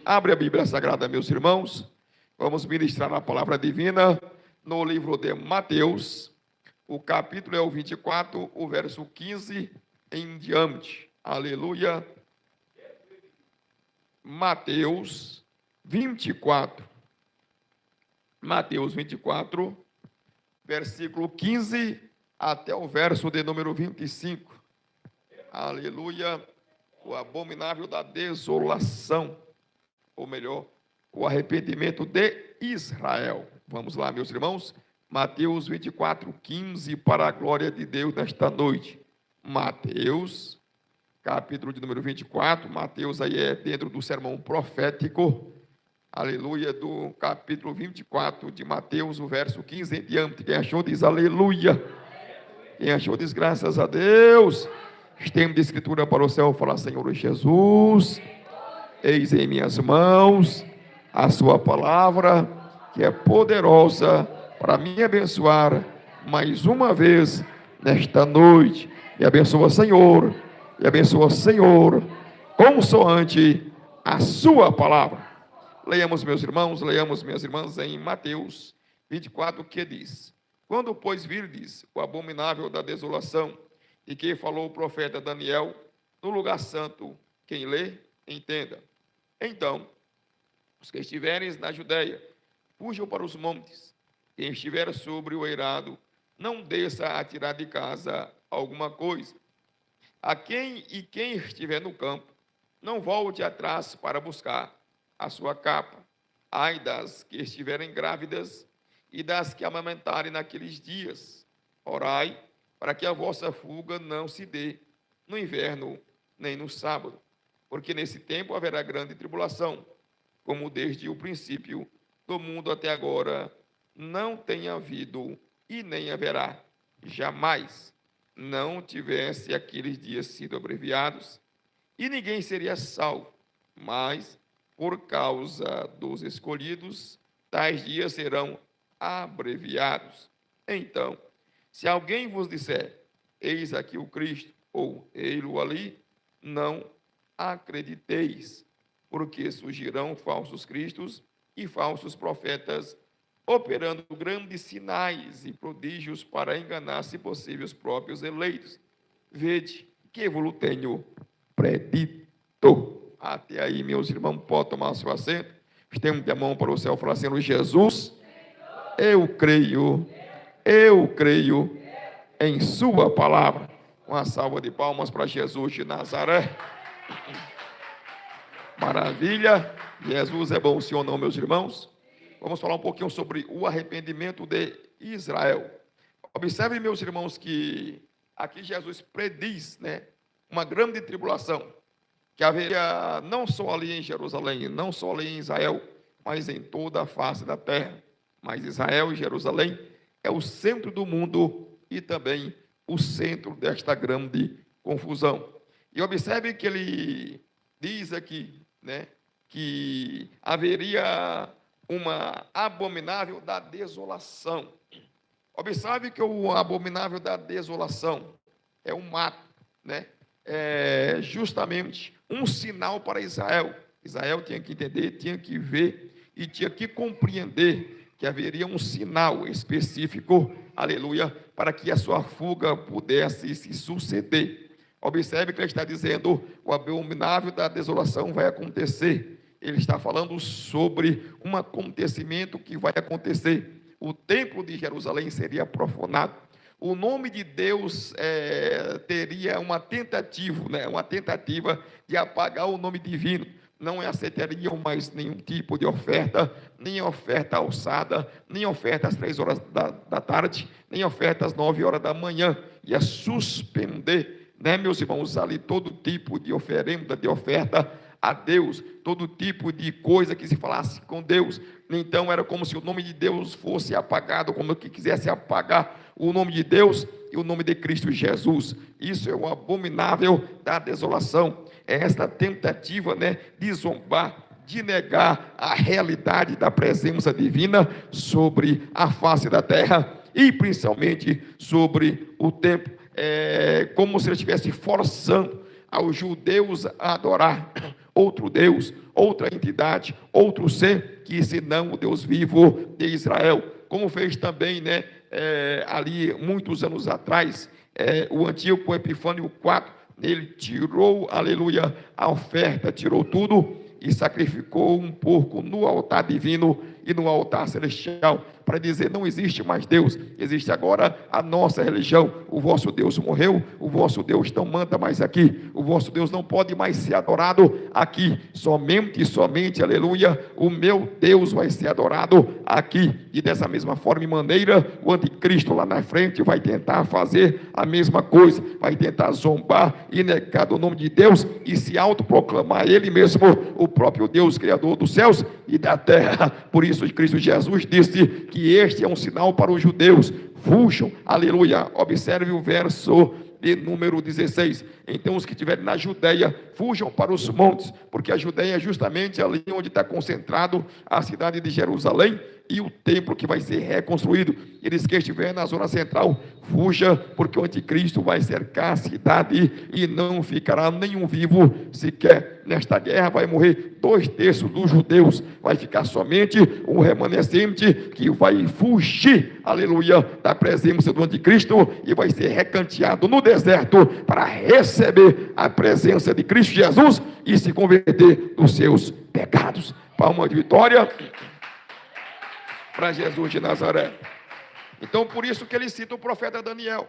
Abre a Bíblia Sagrada, meus irmãos. Vamos ministrar a palavra divina no livro de Mateus. O capítulo é o 24, o verso 15 em diante. Aleluia. Mateus 24. Mateus 24, versículo 15 até o verso de número 25. Aleluia. O abominável da desolação, ou melhor, o arrependimento de Israel. Vamos lá, meus irmãos. Mateus 24, 15, para a glória de Deus nesta noite. Mateus, capítulo de número 24. Mateus aí é dentro do sermão profético. Aleluia, do capítulo 24 de Mateus, o verso 15 em diante. Quem achou diz aleluia. Quem achou diz graças a Deus. Estende de escritura para o céu, fala: Senhor Jesus, eis em minhas mãos a sua palavra, que é poderosa para me abençoar mais uma vez nesta noite. Me abençoa, Senhor, me abençoa, Senhor, consoante a sua palavra. Leiamos, meus irmãos, leiamos, minhas irmãs, em Mateus 24, que diz: Quando, pois, virdes o abominável da desolação, e que falou o profeta Daniel, no lugar santo, quem lê, entenda. Então, os que estiverem na Judeia, fujam para os montes. Quem estiver sobre o eirado, não desça a tirar de casa alguma coisa. Quem estiver no campo, não volte atrás para buscar a sua capa. Ai das que estiverem grávidas e das que amamentarem naqueles dias. Orai para que a vossa fuga não se dê no inverno nem no sábado, porque nesse tempo haverá grande tribulação, como desde o princípio do mundo até agora não tem havido e nem haverá jamais. Não tivesse aqueles dias sido abreviados, e ninguém seria salvo, mas por causa dos escolhidos, tais dias serão abreviados. Então, se alguém vos disser, eis aqui o Cristo, ou ei-lo ali, não acrediteis, porque surgirão falsos cristos e falsos profetas, operando grandes sinais e prodígios para enganar, se possível, os próprios eleitos. Vede que vos tenho predito. Até aí, meus irmãos, pode tomar seu assento. Estende a mão para o céu, falar: Senhor Jesus, eu creio em sua palavra. Uma salva de palmas para Jesus de Nazaré. Maravilha. Jesus é bom, sim ou não, meus irmãos? Vamos falar um pouquinho sobre o arrependimento de Israel. Observem, meus irmãos, que aqui Jesus prediz, uma grande tribulação, que haveria não só ali em Jerusalém, não só ali em Israel, mas em toda a face da terra. Mas Israel e Jerusalém é o centro do mundo e também o centro desta grande confusão. E observe que ele diz aqui, que haveria uma abominável da desolação. Observe que o abominável da desolação é um mato, é justamente um sinal para Israel. Israel tinha que entender, tinha que ver e tinha que compreender que haveria um sinal específico, aleluia, para que a sua fuga pudesse se suceder. Observe que ele está dizendo, o abominável da desolação vai acontecer. Ele está falando sobre um acontecimento que vai acontecer. O templo de Jerusalém seria profanado. O nome de Deus teria uma tentativa de apagar o nome divino. Não aceitariam mais nenhum tipo de oferta, nem oferta alçada, nem oferta às 3 horas da tarde, nem oferta às 9 horas da manhã. Ia suspender, meus irmãos, ali todo tipo de oferenda, de oferta a Deus, todo tipo de coisa que se falasse com Deus. Então era como se o nome de Deus fosse apagado, como que quisesse apagar o nome de Deus e o nome de Cristo Jesus. Isso é o abominável da desolação. É esta tentativa, de zombar, de negar a realidade da presença divina sobre a face da terra e principalmente sobre o templo. É como se ele estivesse forçando aos judeus a adorar outro Deus, outra entidade, outro ser, que senão o Deus vivo de Israel. Como fez também, ali muitos anos atrás, o Antíoco Epifânio IV, ele tirou, aleluia, a oferta, tirou tudo e sacrificou um porco no altar divino e no altar celestial, para dizer: não existe mais Deus, existe agora a nossa religião. O vosso Deus morreu, o vosso Deus não manda mais aqui, o vosso Deus não pode mais ser adorado aqui, somente, aleluia, o meu Deus vai ser adorado aqui. E dessa mesma forma e maneira, o anticristo lá na frente vai tentar fazer a mesma coisa, vai tentar zombar e negar o nome de Deus e se autoproclamar ele mesmo o próprio Deus, Criador dos céus e da terra. Por isso Cristo Jesus disse que este é um sinal para os judeus: fujam, aleluia. Observe o verso de número 16. Então os que estiverem na Judeia, fujam para os montes, porque a Judeia é justamente ali onde está concentrado a cidade de Jerusalém e o templo que vai ser reconstruído. Eles que estiverem na zona central, fuja, porque o anticristo vai cercar a cidade e não ficará nenhum vivo sequer. Nesta guerra vai morrer 2/3 dos judeus, vai ficar somente um remanescente que vai fugir, aleluia, da presença do anticristo e vai ser recanteado no deserto para receber a presença de Cristo Jesus e se converter dos seus pecados. Palma de vitória para Jesus de Nazaré. Então, por isso que ele cita o profeta Daniel,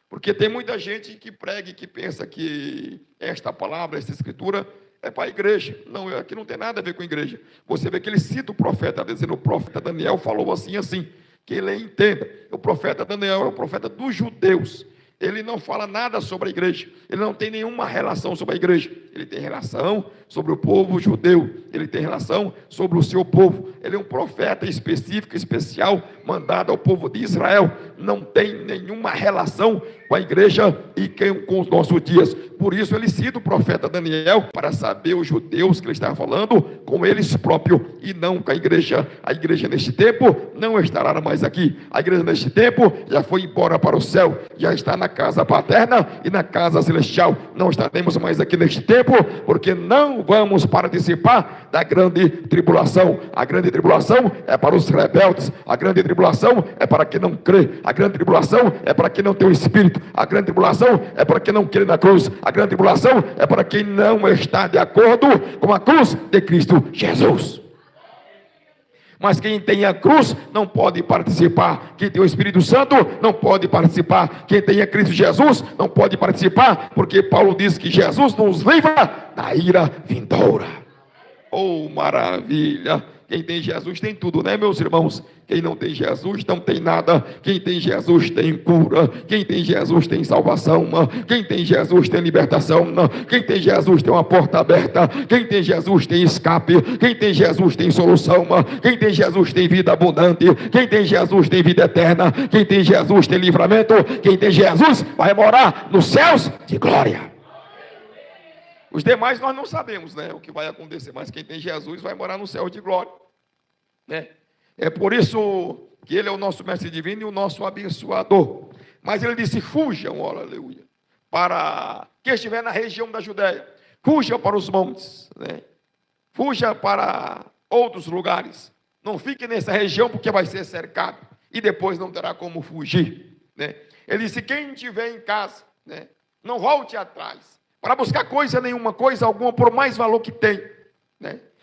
porque tem muita gente que prega e que pensa que esta palavra, esta escritura é para a igreja. Não, aqui não tem nada a ver com a igreja. Você vê que ele cita o profeta, dizendo: o profeta Daniel falou assim, que ele entenda. O profeta Daniel é o profeta dos judeus. Ele não fala nada sobre a igreja, ele não tem nenhuma relação sobre a igreja, ele tem relação sobre o povo judeu, ele tem relação sobre o seu povo. Ele é um profeta específico, especial, mandado ao povo de Israel, não tem nenhuma relação com a igreja e com os nossos dias. Por isso ele cita o profeta Daniel, para saber os judeus que ele está falando com eles próprios e não com a igreja. A igreja neste tempo não estará mais aqui, a igreja neste tempo já foi embora para o céu, já está na casa paterna e na casa celestial. Não estaremos mais aqui neste tempo, porque não vamos participar da grande tribulação. A grande tribulação é para os rebeldes, a grande tribulação é para quem não crê, a grande tribulação é para quem não tem o Espírito, a grande tribulação é para quem não crê na cruz, a grande tribulação é para quem não está de acordo com a cruz de Cristo Jesus. Mas quem tem a cruz não pode participar. Quem tem o Espírito Santo não pode participar. Quem tem a Cristo Jesus não pode participar, porque Paulo diz que Jesus nos livra da ira vindoura. Oh, maravilha! Quem tem Jesus tem tudo, meus irmãos? Quem não tem Jesus não tem nada. Quem tem Jesus tem cura. Quem tem Jesus tem salvação. Quem tem Jesus tem libertação. Quem tem Jesus tem uma porta aberta. Quem tem Jesus tem escape. Quem tem Jesus tem solução. Quem tem Jesus tem vida abundante. Quem tem Jesus tem vida eterna. Quem tem Jesus tem livramento. Quem tem Jesus vai morar nos céus de glória. Os demais nós não sabemos, o que vai acontecer, mas quem tem Jesus vai morar no céu de glória, É por isso que ele é o nosso mestre divino e o nosso abençoador. Mas ele disse: fujam, aleluia, para quem estiver na região da Judéia, fuja para os montes, Fuja para outros lugares. Não fique nessa região, porque vai ser cercado e depois não terá como fugir, Ele disse: quem estiver em casa, não volte atrás para buscar coisa nenhuma, coisa alguma, por mais valor que tem,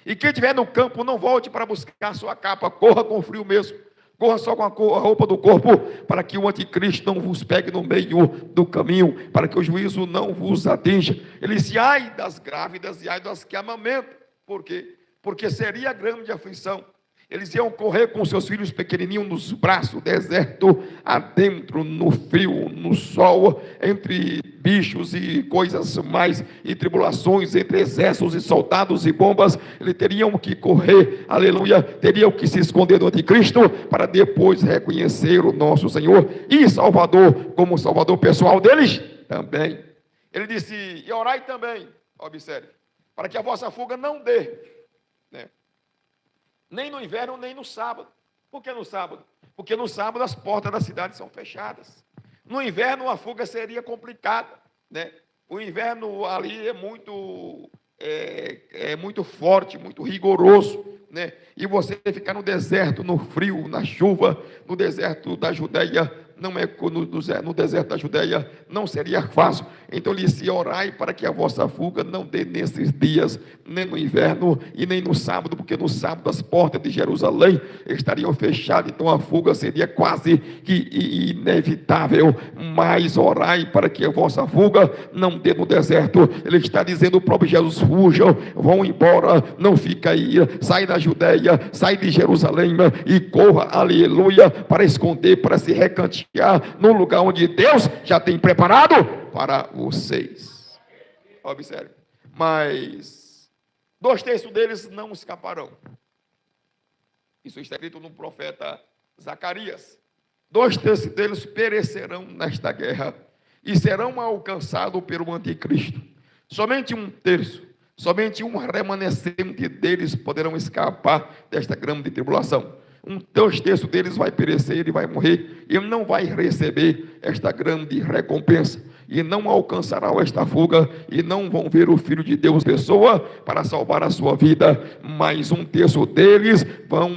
E quem estiver no campo, não volte para buscar sua capa, corra com frio mesmo, corra só com a roupa do corpo, para que o anticristo não vos pegue no meio do caminho, para que o juízo não vos atinja. Ele disse: ai das grávidas e ai das que amamentam. Por quê? Porque seria grande aflição. Eles iam correr com seus filhos pequenininhos nos braços, deserto adentro, no frio, no sol, entre bichos e coisas mais, e tribulações, entre exércitos e soldados e bombas. Eles teriam que correr, aleluia, teriam que se esconder do anticristo, para depois reconhecer o nosso Senhor e Salvador, como Salvador pessoal deles também. Ele disse: e orai também, observe, para que a vossa fuga não dê, nem no inverno, nem no sábado. Por que no sábado? Porque no sábado as portas da cidade são fechadas. No inverno a fuga seria complicada, O inverno ali é muito é muito forte, muito rigoroso, né? E você ficar no deserto, no frio, na chuva, no deserto da Judeia, não é no deserto da Judeia, não seria fácil. Então ele disse: orai para que a vossa fuga não dê nesses dias, nem no inverno e nem no sábado, porque no sábado as portas de Jerusalém estariam fechadas, então a fuga seria quase que inevitável. Mas orai para que a vossa fuga não dê no deserto. Ele está dizendo: o próprio Jesus: fujam, vão embora, não fica aí, sai da Judeia, sai de Jerusalém e corra, aleluia, para esconder, para se recantear no lugar onde Deus já tem preparado para vocês. Observe. Mas 2/3 deles não escaparão. Isso está escrito no profeta Zacarias. 2/3 deles perecerão nesta guerra e serão alcançados pelo anticristo. Somente 1/3, somente um remanescente deles poderão escapar desta grande tribulação. 2/3 deles vai perecer e vai morrer, e não vai receber esta grande recompensa, e não alcançarão esta fuga, e não vão ver o Filho de Deus pessoa para salvar a sua vida. Mas 1/3 deles vão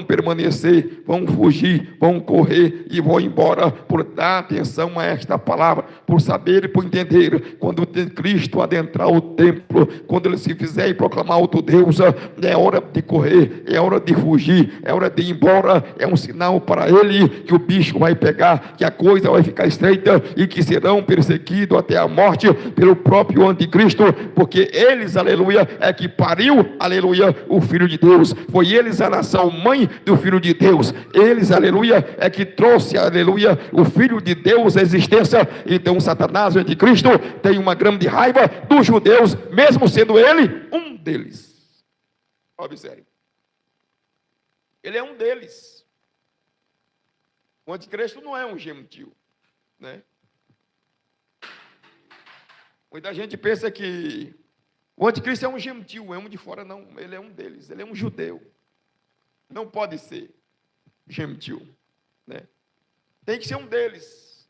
permanecer, vão fugir, vão correr e vão embora, por dar atenção a esta palavra, por saber e por entender. Quando Cristo adentrar o templo, quando ele se fizer e proclamar outro Deus, é hora de correr, é hora de fugir, é hora de ir embora. É um sinal para ele que o bicho vai pegar, que a coisa vai ficar estreita e que serão perseguidos até a morte pelo próprio anticristo, porque eles, aleluia, é que pariu, aleluia, o Filho de Deus. Foi eles a nação mãe do Filho de Deus. Eles, aleluia, é que trouxe, aleluia, o Filho de Deus à existência. Então Satanás, o anticristo, tem uma grande raiva dos judeus, mesmo sendo ele um deles. Observe. Ele é um deles. O anticristo não é um gentil, né? Muita gente pensa que o anticristo é um gentil, é um de fora. Não, ele é um deles, ele é um judeu. Não pode ser gentil, né? Tem que ser um deles.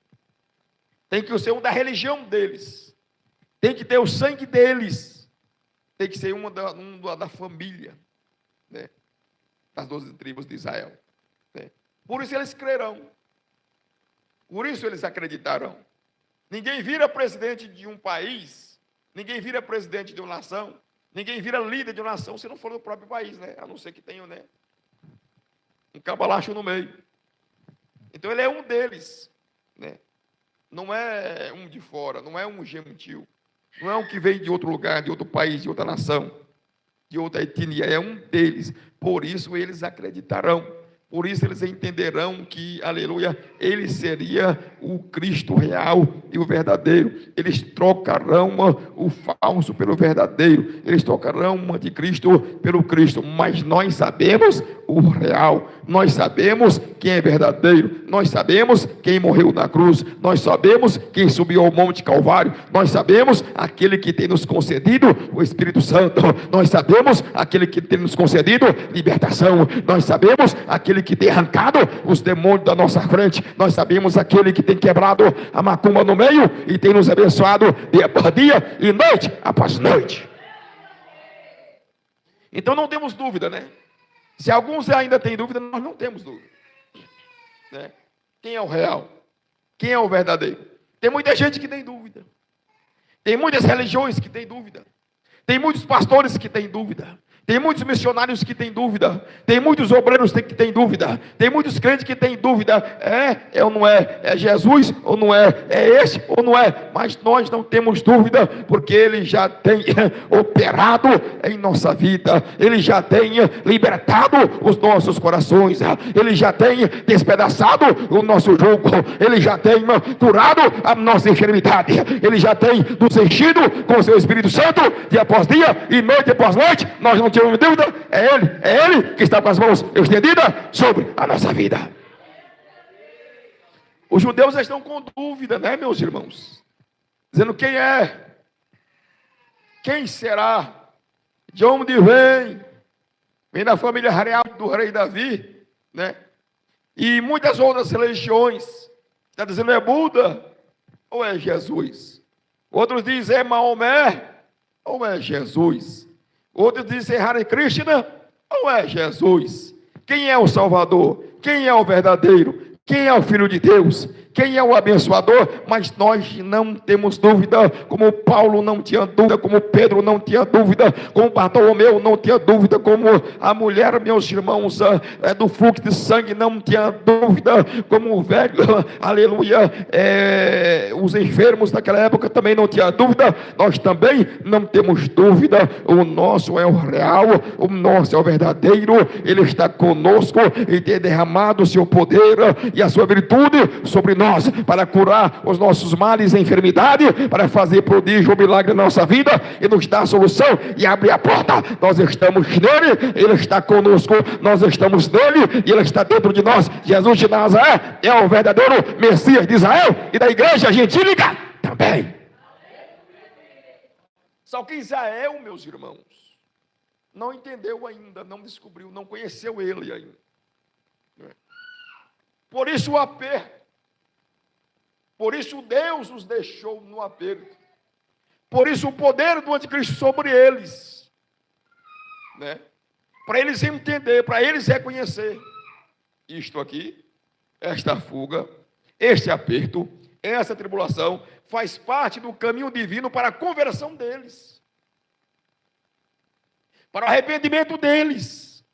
Tem que ser um da religião deles. Tem que ter o sangue deles. Tem que ser um da família, né? Das 12 tribos de Israel, né? Por isso eles crerão. Por isso eles acreditarão. Ninguém vira presidente de um país, ninguém vira presidente de uma nação, ninguém vira líder de uma nação se não for do próprio país, né? A não ser que tenha, né, um cabalacho no meio. Então ele é um deles, né? Não é um de fora, não é um gentil, não é um que vem de outro lugar, de outro país, de outra nação, de outra etnia, é um deles. Por isso eles acreditarão. Por isso eles entenderão que, aleluia, ele seria o Cristo real e o verdadeiro. Eles trocarão o falso pelo verdadeiro. Eles trocarão o anticristo pelo Cristo. Mas nós sabemos o real. Nós sabemos quem é verdadeiro. Nós sabemos quem morreu na cruz. Nós sabemos quem subiu ao Monte Calvário. Nós sabemos aquele que tem nos concedido o Espírito Santo. Nós sabemos aquele que tem nos concedido libertação. Nós sabemos aquele que tem arrancado os demônios da nossa frente. Nós sabemos aquele que tem quebrado a macumba no meio e tem nos abençoado dia após dia e noite após noite. Então não temos dúvida, né? Se alguns ainda têm dúvida, nós não temos dúvida, né? Quem é o real? Quem é o verdadeiro? Tem muita gente que tem dúvida. Tem muitas religiões que têm dúvida. Tem muitos pastores que têm dúvida. Tem muitos missionários que têm dúvida. Tem muitos obreiros que têm dúvida. Tem muitos crentes que têm dúvida. É ou não é? É Jesus ou não é? É esse ou não é? Mas nós não temos dúvida, porque Ele já tem operado em nossa vida. Ele já tem libertado os nossos corações. Ele já tem despedaçado o nosso jugo. Ele já tem curado a nossa enfermidade. Ele já tem nos enchido com o seu Espírito Santo dia após dia e noite após noite. Nós não temos dúvida, é Ele que está com as mãos estendidas sobre a nossa vida. Os judeus estão com dúvida, né, meus irmãos? Dizendo: quem é? Quem será? De onde vem? Vem da família real do rei Davi, né? E muitas outras religiões. Está dizendo: é Buda ou é Jesus? Outros dizem: é Maomé. ou é Jesus? Outros dizem Hare Krishna, ou é Jesus? Quem é o Salvador? Quem é o verdadeiro? Quem é o Filho de Deus? Quem é o abençoador? Mas nós não temos dúvida, como Paulo não tinha dúvida, como Pedro não tinha dúvida, como Bartolomeu não tinha dúvida, como a mulher, meus irmãos, do fluxo de sangue não tinha dúvida, como o velho, aleluia, os enfermos daquela época também não tinha dúvida. Nós também não temos dúvida. O nosso é o real, o nosso é o verdadeiro. Ele está conosco e tem derramado o seu poder e a sua virtude sobre nós, para curar os nossos males e enfermidade, para fazer prodígio, milagre na nossa vida, e nos dar a solução, e abrir a porta. Nós estamos nele, ele está conosco, nós estamos nele, e ele está dentro de nós. Jesus de Nazaré é o verdadeiro Messias de Israel, e da igreja gentílica também. Só que Israel, meus irmãos, não entendeu ainda, não descobriu, não conheceu ele ainda. Por isso o aperto. Por isso Deus os deixou no aperto. Por isso o poder do anticristo sobre eles. Né? Para eles entender, para eles reconhecer. Isto aqui, esta fuga, este aperto, essa tribulação, faz parte do caminho divino para a conversão deles. Para o arrependimento deles.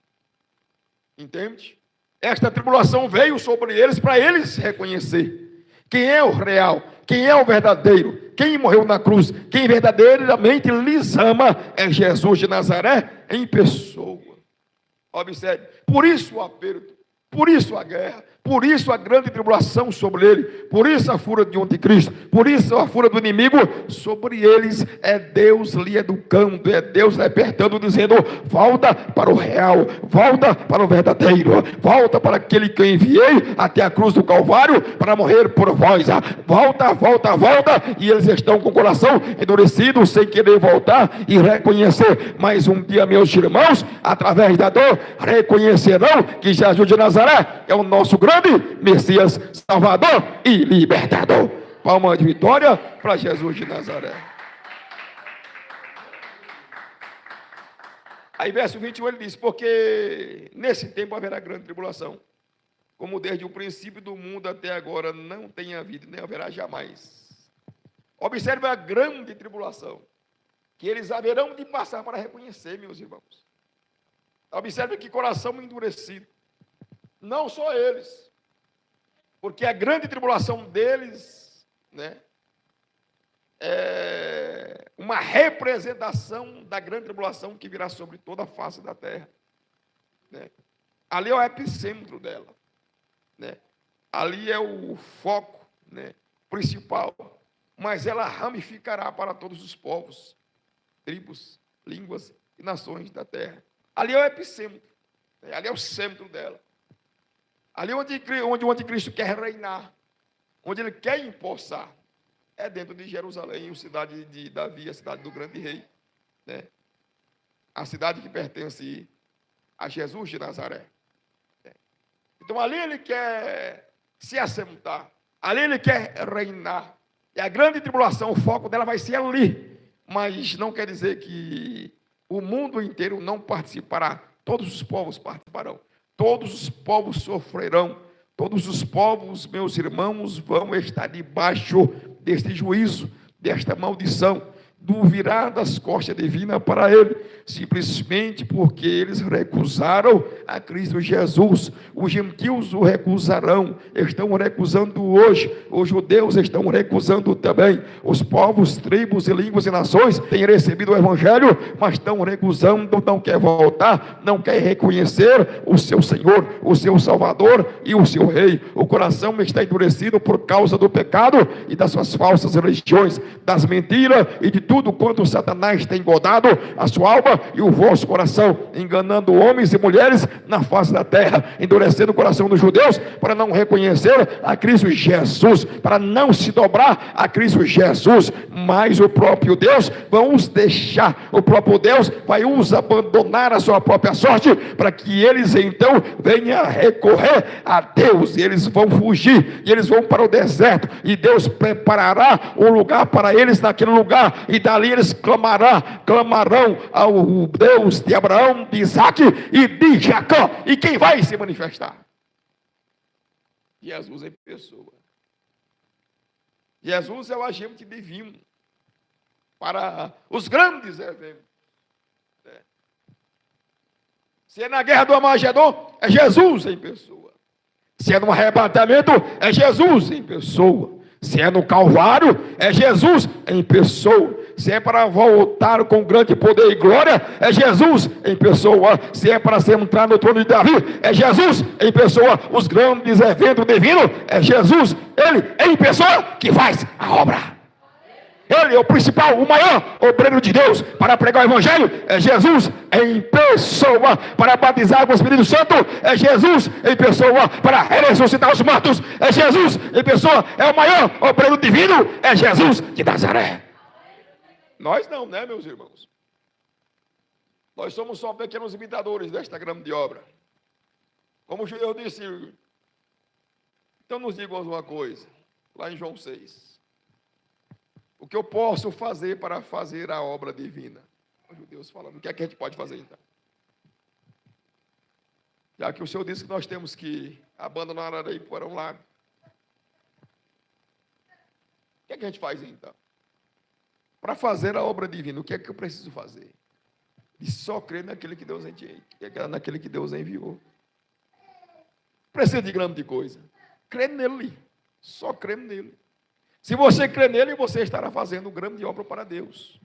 Entende? Esta tribulação veio sobre eles para eles reconhecer quem é o real, quem é o verdadeiro, quem morreu na cruz, quem verdadeiramente lhes ama é Jesus de Nazaré em pessoa. Observe, por isso o aperto, por isso a guerra, por isso a grande tribulação sobre ele, por isso a fúria de anticristo, por isso a fúria do inimigo sobre eles. É Deus lhe educando, é Deus lhe apertando, dizendo: volta para o real, volta para o verdadeiro, volta para aquele que eu enviei até a cruz do Calvário para morrer por vós. Volta, volta, volta. E eles estão com o coração endurecido, sem querer voltar e reconhecer. Mas um dia, meus irmãos, através da dor, reconhecerão que Jesus de Nazaré é o nosso grande Messias, Salvador e Libertador. Palma de vitória para Jesus de Nazaré. Aí verso 21 ele diz: porque nesse tempo haverá grande tribulação, como desde o princípio do mundo até agora não tem havido, nem haverá jamais. Observe a grande tribulação que eles haverão de passar para reconhecer, meus irmãos. Observe que coração endurecido. Não só eles, porque a grande tribulação deles, né, é uma representação da grande tribulação que virá sobre toda a face da terra. Né? Ali é o epicentro dela. Né? Ali é o foco, né, principal. Mas ela ramificará para todos os povos, tribos, línguas e nações da terra. Ali é o epicentro. Né? Ali é o centro dela. Ali onde o anticristo quer reinar, onde ele quer empossar, é dentro de Jerusalém, a cidade de Davi, a cidade do grande rei, né? A cidade que pertence a Jesus de Nazaré. Então ali ele quer se assentar, ali ele quer reinar, e a grande tribulação, o foco dela vai ser ali, mas não quer dizer que o mundo inteiro não participará, todos os povos participarão. Todos os povos sofrerão, todos os povos, meus irmãos, vão estar debaixo deste juízo, desta maldição, do virar das costas divina para ele, simplesmente porque eles recusaram a Cristo Jesus. Os gentios o recusarão, estão recusando hoje, os judeus estão recusando também, os povos, tribos e línguas e nações têm recebido o evangelho, mas estão recusando, não quer voltar, não quer reconhecer o seu Senhor, o seu Salvador e o seu Rei. O coração está endurecido por causa do pecado e das suas falsas religiões, das mentiras e de tudo quanto Satanás tem engodado a sua alma, língua e o vosso coração, enganando homens e mulheres na face da terra, endurecendo o coração dos judeus para não reconhecer a Cristo Jesus, para não se dobrar a Cristo Jesus, mas o próprio Deus vai os deixar, o próprio Deus vai os abandonar a sua própria sorte, para que eles então venham recorrer a Deus, e eles vão fugir, e eles vão para o deserto, e Deus preparará um lugar para eles naquele lugar, e dali eles clamarão ao Deus de Abraão, de Isaac e de Jacó. E quem vai se manifestar? Jesus em pessoa. Jesus é o agente divino para os grandes eventos. Se é na guerra do Armagedon, é Jesus em pessoa. Se é no arrebatamento, é Jesus em pessoa. Se é no Calvário, é Jesus em pessoa. Se é para voltar com grande poder e glória, é Jesus em pessoa. Se é para entrar no trono de Davi, é Jesus em pessoa. Os grandes eventos divinos, é Jesus, ele em pessoa, que faz a obra. Ele é o principal, o maior obreiro de Deus para pregar o evangelho, é Jesus em pessoa. Para batizar com o Espírito Santo, é Jesus em pessoa. Para ressuscitar os mortos, é Jesus em pessoa. É o maior obreiro divino, é Jesus de Nazaré. Nós não, né, meus irmãos? Nós somos só pequenos imitadores desta grande obra. Como o judeu disse, então nos digam uma coisa, lá em João 6. O que eu posso fazer para fazer a obra divina? Os judeus falando, o que é que a gente pode fazer então? Já que o Senhor disse que nós temos que abandonar a areia para um lado. O que é que a gente faz então? Para fazer a obra divina, o que é que eu preciso fazer? E só crer naquele que Deus naquele que Deus enviou. Precisa de grande coisa. Crer nele. Só crer nele. Se você crer nele, você estará fazendo grande obra para Deus.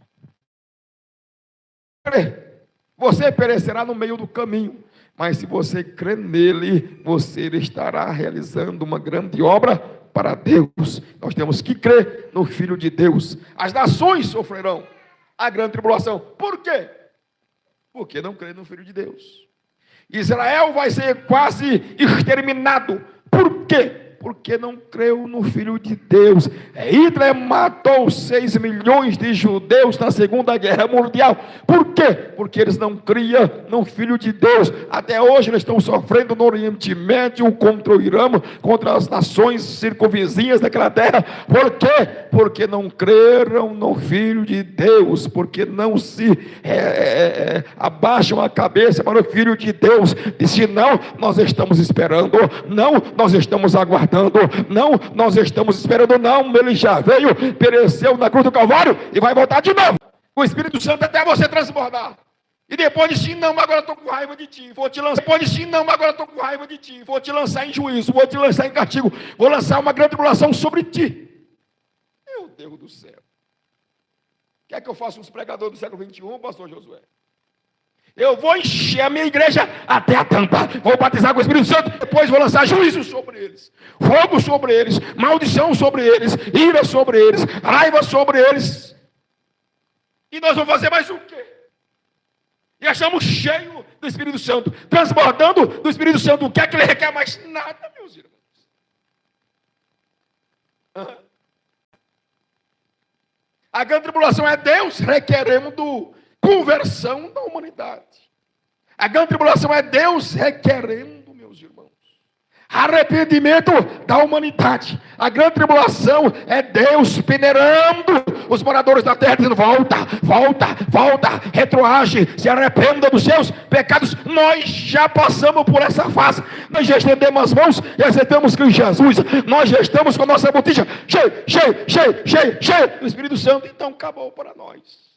Você perecerá no meio do caminho, mas se você crer nele, você estará realizando uma grande obra para Deus. Nós temos que crer no Filho de Deus. As nações sofrerão a grande tribulação. Por quê? Porque não crê no Filho de Deus. Israel vai ser quase exterminado. Por quê? Porque não creu no Filho de Deus. Hitler matou 6 milhões de judeus na Segunda Guerra Mundial. Por quê? Porque eles não criam no Filho de Deus. Até hoje eles estão sofrendo no Oriente Médio contra o Irã, contra as nações circunvizinhas daquela terra. Por quê? Porque não creram no Filho de Deus. Porque não se abaixam a cabeça para o Filho de Deus. E se não, nós estamos esperando. Não, nós estamos aguardando. Não, nós estamos esperando. Não, ele já veio, pereceu na cruz do Calvário e vai voltar de novo. O Espírito Santo até você transbordar. E depois de sim, não, agora estou com raiva de ti. Vou te lançar. Depois de sim, não, agora estou com raiva de ti. Vou te lançar em juízo, vou te lançar em castigo. Vou lançar uma grande tribulação sobre ti. Meu Deus do céu. Quer que eu faça uns pregadores do século XXI, pastor Josué? Eu vou encher a minha igreja até a tampa. Vou batizar com o Espírito Santo. Depois vou lançar juízo sobre eles. Fogo sobre eles. Maldição sobre eles. Ira sobre eles. Raiva sobre eles. E nós vamos fazer mais o quê? E achamos cheio do Espírito Santo. Transbordando do Espírito Santo. O que é que ele requer? Mais nada, meus irmãos. A grande tribulação é Deus requerendo conversão da humanidade. A grande tribulação é Deus requerendo, meus irmãos, arrependimento da humanidade. A grande tribulação é Deus peneirando os moradores da terra, dizendo: volta, volta, volta, retroage, se arrependa dos seus pecados. Nós já passamos por essa fase. Nós já estendemos as mãos e aceitamos Cristo Jesus. Nós já estamos com a nossa botija cheia do Espírito Santo. Então acabou para nós.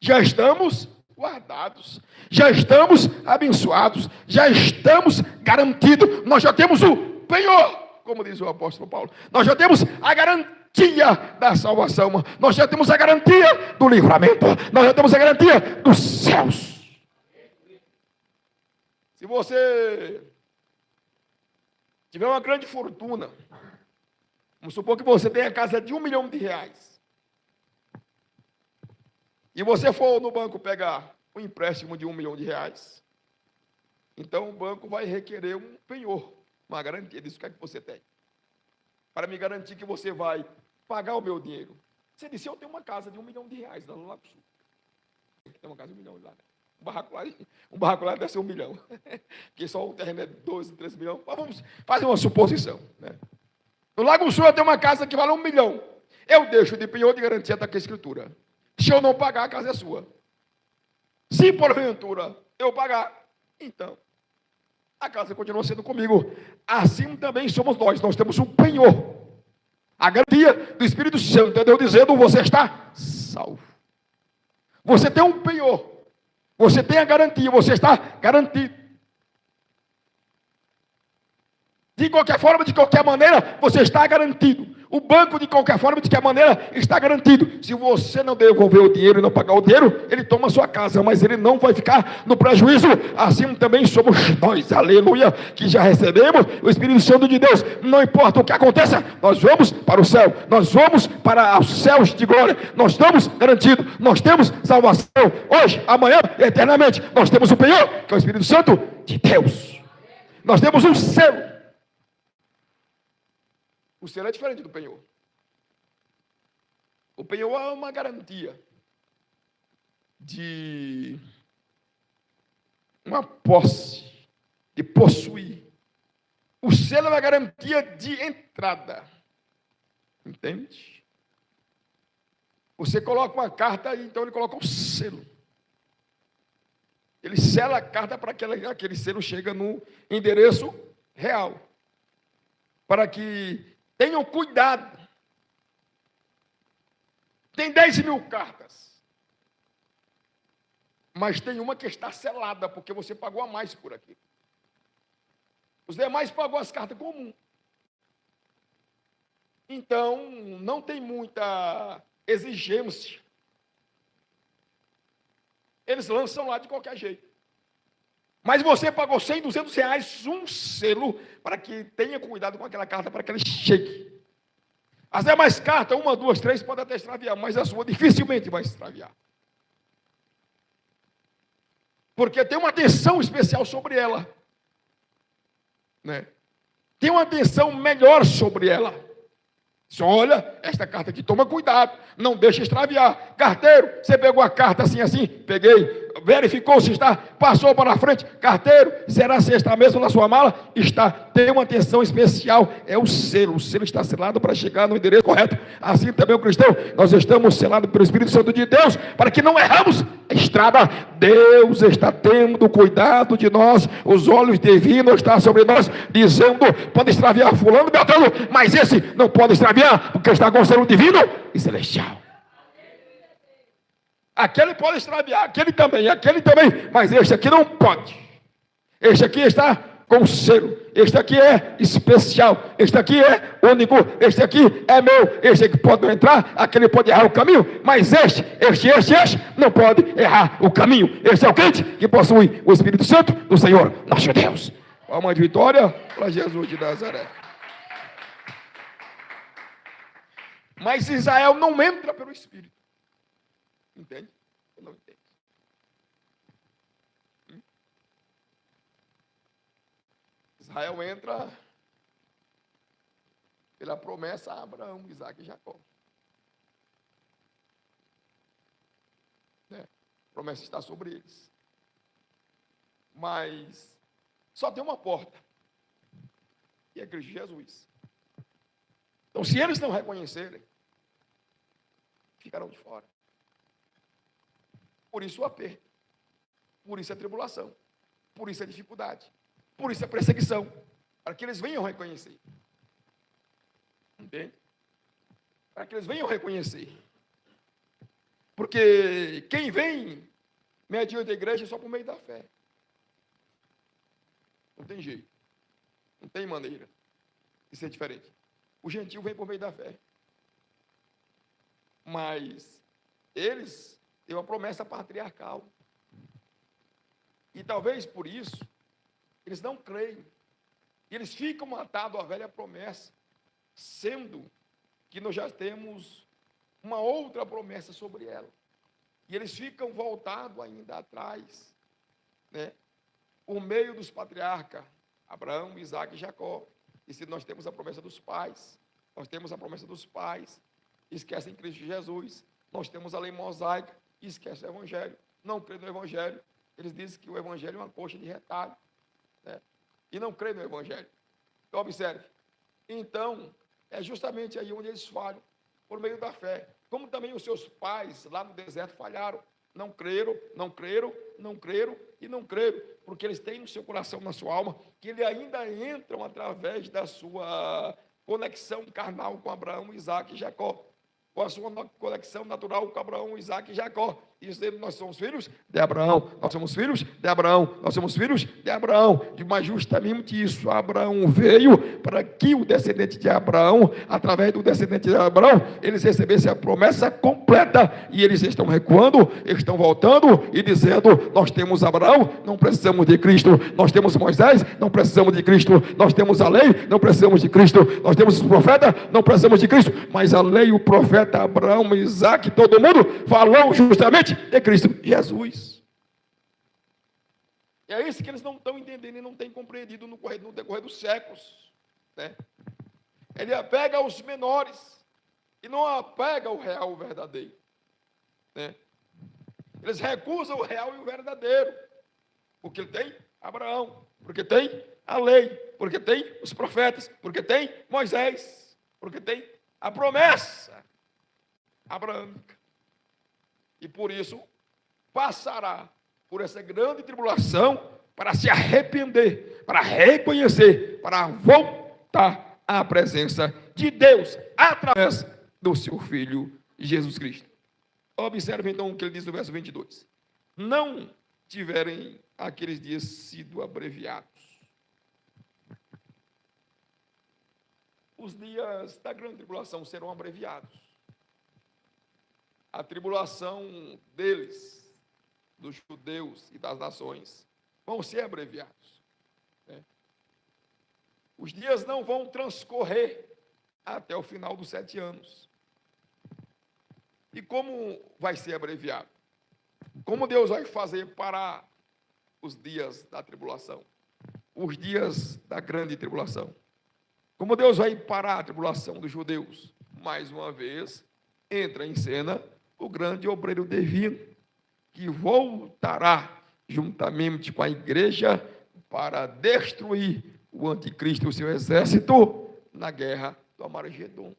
Já estamos guardados, já estamos abençoados, já estamos garantidos, nós já temos o penhor, como diz o apóstolo Paulo, nós já temos a garantia da salvação, nós já temos a garantia do livramento, nós já temos a garantia dos céus. Se você tiver uma grande fortuna, vamos supor que você tenha a casa de R$1 milhão, e você for no banco pegar um empréstimo de R$1 milhão, então o banco vai requerer um penhor, uma garantia disso que é que você tem, para me garantir que você vai pagar o meu dinheiro. Você disse, eu tenho uma casa de R$1 milhão lá no Lago Sul. Tem uma casa de R$1 milhão lá, né? Um barraco lá deve ser R$1 milhão, porque só o terreno é 12, 13 milhões. Mas vamos fazer uma suposição, né? No Lago Sul eu tenho uma casa que vale R$1 milhão. Eu deixo de penhor de garantia, está aqui a escritura. Se eu não pagar, a casa é sua. Se porventura eu pagar, então a casa continua sendo comigo. Assim também somos nós temos um penhor. A garantia do Espírito Santo, entendeu? Dizendo, você está salvo. Você tem um penhor. Você tem a garantia, você está garantido. De qualquer forma, de qualquer maneira, você está garantido. O banco, de qualquer forma, de qualquer maneira, está garantido. Se você não devolver o dinheiro e não pagar o dinheiro, ele toma a sua casa, mas ele não vai ficar no prejuízo. Assim também somos nós, aleluia, que já recebemos o Espírito Santo de Deus. Não importa o que aconteça, nós vamos para o céu, nós vamos para os céus de glória. Nós estamos garantidos, nós temos salvação hoje, amanhã, eternamente. Nós temos o penhor, que é o Espírito Santo de Deus. Nós temos um selo. O selo é diferente do penhor. O penhor é uma garantia de uma posse, de possuir. O selo é uma garantia de entrada. Entende? Você coloca uma carta e então ele coloca um selo. Ele sela a carta para que aquele selo chegue no endereço real. Para que tenham cuidado. Tem 10 mil cartas. Mas tem uma que está selada, porque você pagou a mais por aquilo. Os demais pagou as cartas comuns. Então, não tem muita exigência. Eles lançam lá de qualquer jeito. Mas você pagou 100, 200 reais, um selo, para que tenha cuidado com aquela carta, para que ela chegue. As demais cartas, 1, 2, 3, pode até extraviar, mas a sua dificilmente vai extraviar. Porque tem uma atenção especial sobre ela. Né? Tem uma atenção melhor sobre ela. Só olha, esta carta aqui, toma cuidado, não deixa extraviar. Carteiro, você pegou a carta assim, peguei, verificou se está, passou para a frente. Carteiro, será se está mesmo na sua mala? Está, tem uma atenção especial, é o selo está selado para chegar no endereço correto. Assim também o cristão, nós estamos selados pelo Espírito Santo de Deus, para que não erramos a estrada. Deus está tendo cuidado de nós, os olhos divinos estão sobre nós, dizendo, pode extraviar fulano, Beltrano, mas esse não pode extraviar, porque está com o selo divino e celestial. Aquele pode extraviar, aquele também, mas este aqui não pode. Este aqui está com selo, este aqui é especial, este aqui é único, este aqui é meu, este aqui pode não entrar, aquele pode errar o caminho, mas este não pode errar o caminho. Este é o crente que possui o Espírito Santo do Senhor, nosso Deus. Palma de vitória para Jesus de Nazaré. Mas Israel não entra pelo Espírito. Entende? Eu não entendo. Israel entra pela promessa a Abraão, Isaac e Jacó. A promessa está sobre eles. Mas só tem uma porta. E é Cristo Jesus. Então, se eles não reconhecerem, ficarão de fora. Por isso o aperto, por isso a tribulação, por isso a dificuldade, por isso a perseguição, para que eles venham reconhecer. Entende? Para que eles venham reconhecer. Porque quem vem mediante a igreja é só por meio da fé. Não tem jeito. Não tem maneira de ser diferente. O gentio vem por meio da fé. Mas eles têm uma promessa patriarcal. E talvez por isso, eles não creem. E eles ficam atados à velha promessa, sendo que nós já temos uma outra promessa sobre ela. E eles ficam voltados ainda atrás, né? Por meio dos patriarcas, Abraão, Isaque e Jacó. E se nós temos a promessa dos pais, nós temos a promessa dos pais, esquecem Cristo Jesus. Nós temos a lei mosaica e esquecem o Evangelho. Não creem no Evangelho. Eles dizem que o Evangelho é uma coxa de retalho, né? E não creem no Evangelho. Então, observe. Então, é justamente aí onde eles falham, por meio da fé. Como também os seus pais lá no deserto falharam. Não creram, não creram, não creram e não creram. Porque eles têm no seu coração, na sua alma, que eles ainda entram através da sua conexão carnal com Abraão, Isaque e Jacó. Com a sua conexão natural com Abraão, Isaque e Jacó. Isso nós somos filhos de Abraão, nós somos filhos de Abraão, nós somos filhos de Abraão. Mas justamente isso, Abraão veio para que o descendente de Abraão, através do descendente de Abraão, eles recebessem a promessa completa. E eles estão recuando, estão voltando e dizendo: nós temos Abraão, não precisamos de Cristo. Nós temos Moisés, não precisamos de Cristo. Nós temos a lei, não precisamos de Cristo. Nós temos os profetas, não precisamos de Cristo. Mas a lei, o profeta Abraão, Isaque, todo mundo falou justamente de Cristo Jesus. E é isso que eles não estão entendendo e não têm compreendido no decorrer dos séculos, né? Ele apega aos menores e não apega ao real, o verdadeiro, né? Eles recusam o real e o verdadeiro, porque ele tem Abraão, porque tem a lei, porque tem os profetas, porque tem Moisés, porque tem a promessa abraâmica. E por isso passará por essa grande tribulação para se arrepender, para reconhecer, para voltar à presença de Deus através do seu Filho Jesus Cristo. Observe então o que ele diz no verso 22. Não tiverem aqueles dias sido abreviados. Os dias da grande tribulação serão abreviados. A tribulação deles, dos judeus e das nações, vão ser abreviados, né? Os dias não vão transcorrer até o final dos 7 anos. E como vai ser abreviado? Como Deus vai fazer parar os dias da tribulação? Os dias da grande tribulação? Como Deus vai parar a tribulação dos judeus? Mais uma vez, entra em cena o grande obreiro divino, que voltará juntamente com a igreja para destruir o anticristo e o seu exército na guerra do Armagedon.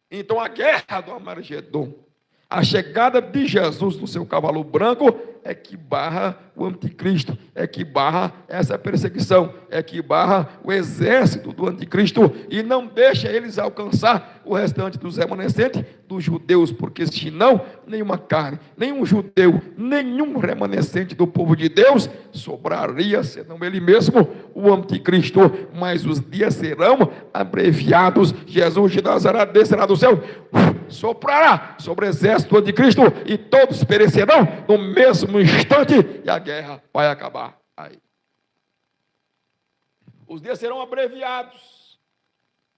Então, a guerra do Armagedon, a chegada de Jesus no seu cavalo branco, é que barra o anticristo, é que barra essa perseguição, é que barra o exército do anticristo e não deixa eles alcançar o restante dos remanescentes dos judeus, porque senão nenhuma carne, nenhum judeu, nenhum remanescente do povo de Deus sobraria, senão ele mesmo, o anticristo. Mas os dias serão abreviados. Jesus de Nazaré descerá do céu, soprará sobre o exército do anticristo e todos perecerão no mesmo instante e a guerra vai acabar aí. Os dias serão abreviados,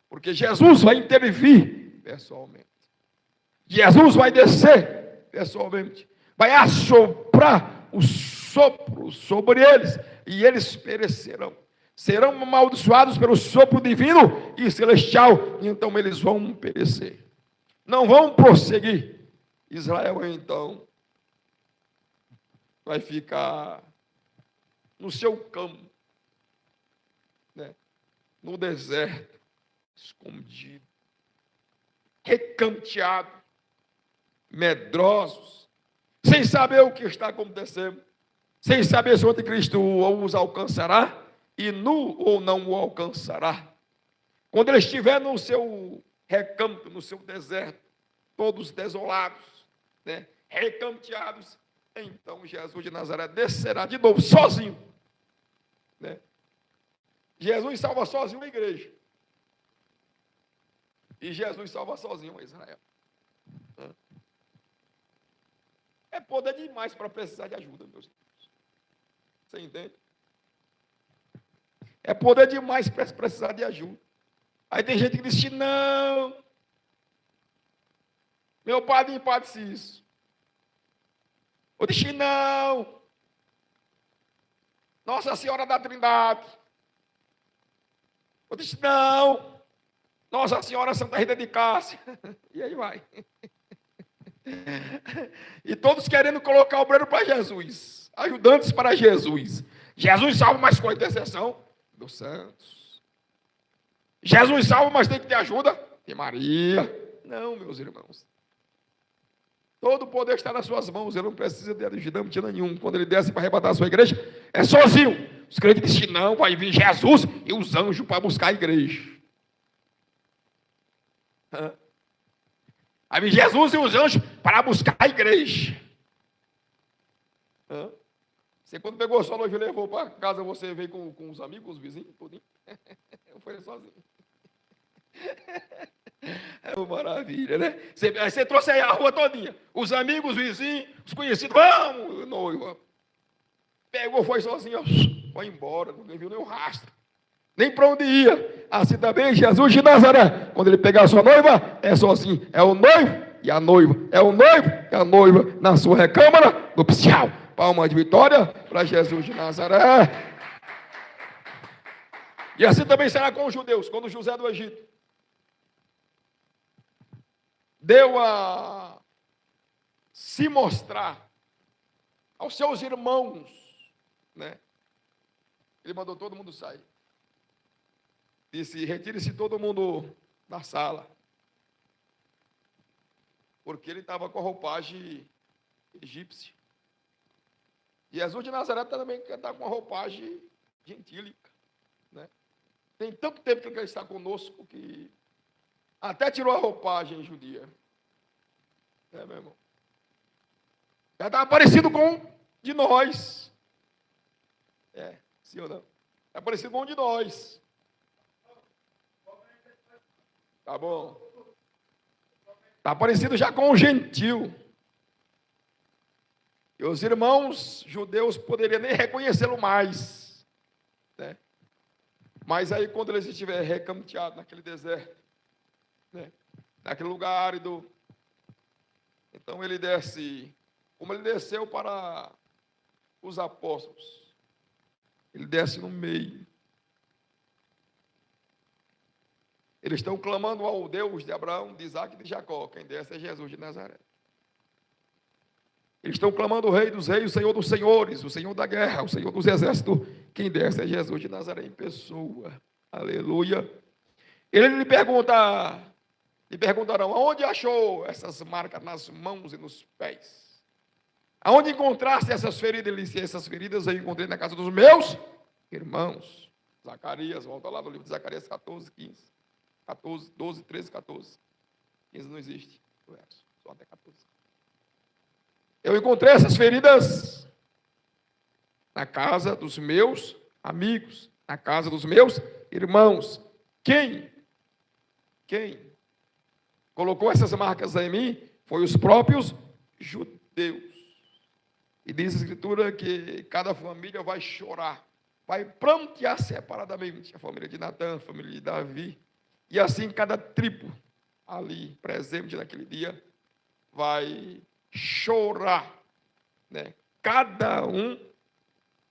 porque Jesus vai intervir pessoalmente. Jesus vai descer pessoalmente, vai assoprar o sopro sobre eles e eles perecerão. Serão amaldiçoados pelo sopro divino e celestial, então eles vão perecer. Não vão prosseguir. Israel, então, vai ficar no seu campo, né? No deserto, escondido, recanteado, medrosos, sem saber o que está acontecendo, sem saber se o anticristo os alcançará e nu ou não o alcançará. Quando ele estiver no seu recanto, no seu deserto, todos desolados, né, recanteados, então Jesus de Nazaré descerá de novo, sozinho, né? Jesus salva sozinho a igreja. E Jesus salva sozinho a Israel. É poder demais para precisar de ajuda, meus irmãos. Você entende? É poder demais para precisar de ajuda. Aí tem gente que diz que não. Meu padrinho padece isso. Eu disse, não. Nossa Senhora da Trindade. Eu disse, não. Nossa Senhora Santa Rita de Cássia. E aí vai. E todos querendo colocar o obreiro para Jesus. Ajudantes para Jesus. Jesus salva, mas com a intercessão dos santos. Jesus salva, mas tem que ter ajuda de Maria. Não, meus irmãos. Todo o poder está nas suas mãos. Ele não precisa de ajudante nenhum. Quando ele desce para arrebatar a sua igreja, é sozinho. Os crentes dizem que não, vai vir Jesus e os anjos para buscar a igreja. Vai vir Jesus e os anjos para buscar a igreja. Você quando pegou a sua noiva e levou para casa, você veio com os amigos, os vizinhos, tudo. Eu fui sozinho. É uma maravilha, né? Você trouxe aí a rua todinha. Os amigos, os vizinhos, os conhecidos. Vamos, noiva. Pegou, foi sozinho. Foi embora, não viu nem o rastro. Nem para onde ia. Assim também Jesus de Nazaré. Quando ele pegar a sua noiva, é sozinho. É o noivo e a noiva. É o noivo e a noiva na sua recâmara nupcial. Palma de vitória para Jesus de Nazaré. E assim também será com os judeus. Quando José do Egito deu a se mostrar aos seus irmãos, né? Ele mandou todo mundo sair. Disse, retire-se todo mundo da sala. Porque ele estava com a roupagem egípcia. E Jesus de Nazaré também está com a roupagem gentílica, né? Tem tanto tempo que ele está conosco que até tirou a roupagem judia. É, meu irmão. Já estava parecido com um de nós. É, sim ou não? Está parecido com um de nós. Tá bom. Está parecido já com um gentil. E os irmãos judeus poderiam nem reconhecê-lo mais, né? Mas aí quando eles estiverem recanteados naquele deserto, né? Naquele lugar árido, então ele desce, como ele desceu para os apóstolos, ele desce no meio. Eles estão clamando ao Deus de Abraão, de Isaac e de Jacó. Quem desce é Jesus de Nazaré. Eles estão clamando o Rei dos Reis, o Senhor dos Senhores, o Senhor da guerra, o Senhor dos exércitos. Quem desce é Jesus de Nazaré em pessoa. Aleluia. Ele lhe perguntarão, aonde achou essas marcas nas mãos e nos pés? Aonde encontraste essas feridas? Ele disse, essas feridas eu encontrei na casa dos meus irmãos. Zacarias, volta lá no livro de Zacarias 14, 15. 14, 12, 13, 14. 15 não existe. Só até 14. Eu encontrei essas feridas na casa dos meus amigos, na casa dos meus irmãos. Quem colocou essas marcas em mim foi os próprios judeus. E diz a Escritura que cada família vai chorar, vai prantear separadamente. A família de Natã, a família de Davi. E assim cada tribo ali presente naquele dia vai chorar, né? Cada um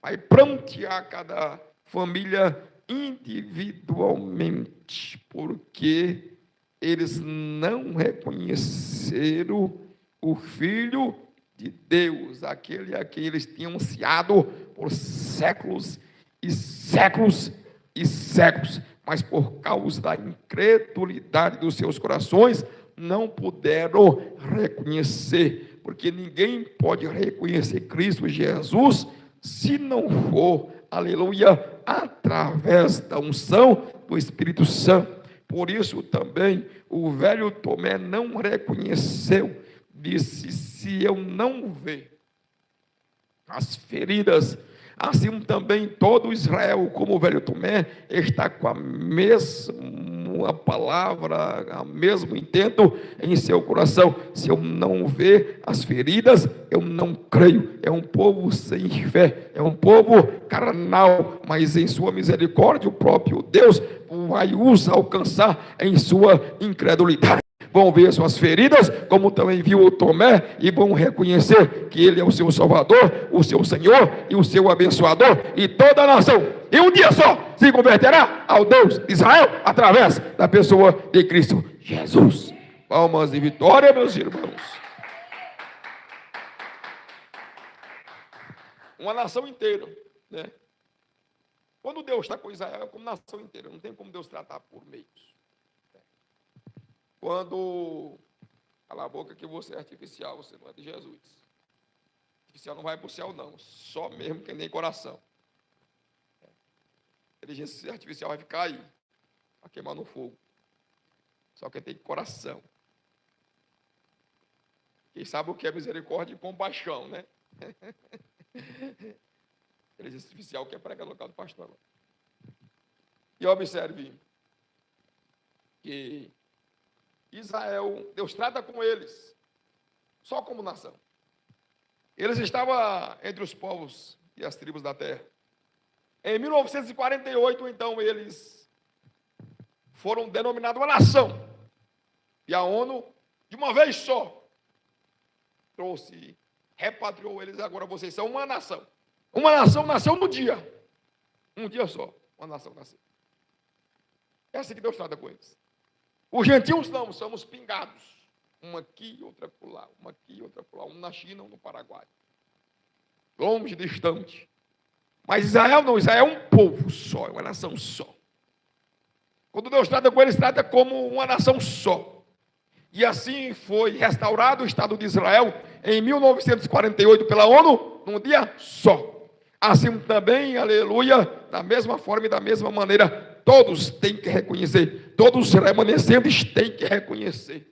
vai prantear cada família individualmente, porque eles não reconheceram o Filho de Deus, aquele a quem eles tinham ansiado por séculos e séculos e séculos, mas por causa da incredulidade dos seus corações, não puderam reconhecer, porque ninguém pode reconhecer Cristo Jesus se não for, aleluia, através da unção do Espírito Santo. Por isso também o velho Tomé não reconheceu, disse, se eu não ver as feridas, assim também todo Israel, como o velho Tomé, está com a mesma palavra, o mesmo intento em seu coração. Se eu não ver as feridas, eu não creio. É um povo sem fé, é um povo carnal, mas em sua misericórdia o próprio Deus vai os alcançar em sua incredulidade. vão ver suas feridas, como também viu o Tomé, e vão reconhecer que ele é o seu Salvador, o seu Senhor e o seu abençoador, e toda a nação, em um dia só, se converterá ao Deus de Israel, através da pessoa de Cristo Jesus. Palmas de vitória, meus irmãos. Uma nação inteira, né? Quando Deus está com Israel, é como nação inteira, não tem como Deus tratar por meios. Quando, cala a boca que você é artificial, você não é de Jesus. Artificial não vai para o céu, não, só mesmo quem tem coração. A inteligência artificial vai ficar aí, vai queimar no fogo. Só quem tem coração. Quem sabe o que é misericórdia e compaixão, né? Inteligência artificial que é prega local do pastor agora. E observe que Israel, Deus trata com eles, só como nação. Eles estavam entre os povos e as tribos da terra. Em 1948, então, eles foram denominados uma nação. E a ONU, de uma vez só, trouxe, repatriou eles. Agora vocês são uma nação. Uma nação nasceu no dia. Um dia só, uma nação nasceu. É assim que Deus trata com eles. Os gentios não, somos pingados. Uma aqui, outra por lá. Uma aqui, outra por lá. Um na China, um no Paraguai. Longe, distante. Mas Israel não, Israel é um povo só, é uma nação só. Quando Deus trata com eles, trata como uma nação só. E assim foi restaurado o Estado de Israel em 1948 pela ONU, num dia só. Assim também, aleluia, da mesma forma e da mesma maneira, todos têm que reconhecer, todos os remanescentes têm que reconhecer.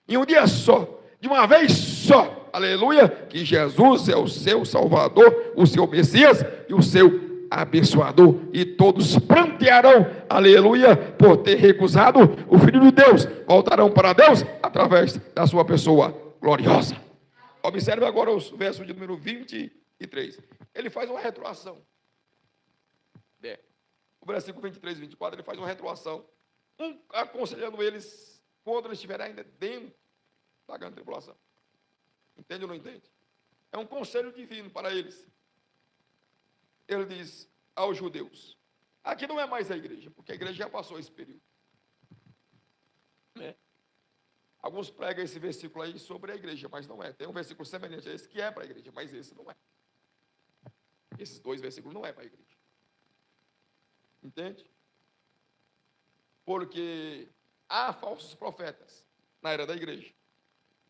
Em um dia só, de uma vez só, aleluia, que Jesus é o seu Salvador, o seu Messias e o seu abençoador, e todos prantearão, aleluia, por ter recusado o Filho de Deus, voltarão para Deus através da sua pessoa gloriosa. Observe agora os versos de número 23. Ele faz uma retroação. O versículo 23 e 24, ele faz uma retroação, aconselhando eles quando eles estiverem ainda dentro da grande tribulação. Entende ou não entende? É um conselho divino para eles. Ele diz aos judeus, aqui não é mais a igreja, porque a igreja já passou esse período. Né? Alguns pregam esse versículo aí sobre a igreja, mas não é. Tem um versículo semelhante a esse que é para a igreja, mas esse não é. Esses dois versículos não é para a igreja. Entende? Porque há falsos profetas na era da igreja.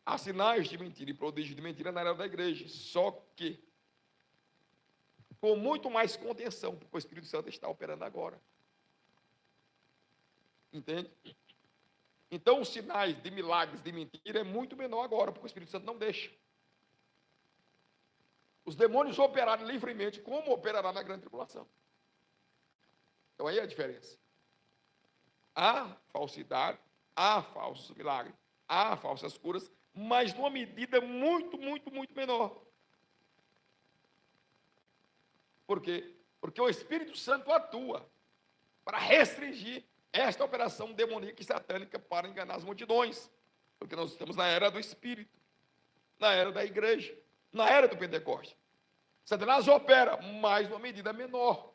Há sinais de mentira e prodígios de mentira na era da igreja. Só que com muito mais contenção, porque o Espírito Santo está operando agora. Entende? Então, os sinais de milagres, de mentira, é muito menor agora, porque o Espírito Santo não deixa. Os demônios operaram livremente, como operará na grande tribulação. Então, aí é a diferença. Há falsidade, há falsos milagres, há falsas curas, mas numa medida muito, muito, muito menor. Por quê? Porque o Espírito Santo atua para restringir esta operação demoníaca e satânica para enganar as multidões. Porque nós estamos na era do Espírito, na era da igreja, na era do Pentecostes. Satanás opera, mas numa medida menor.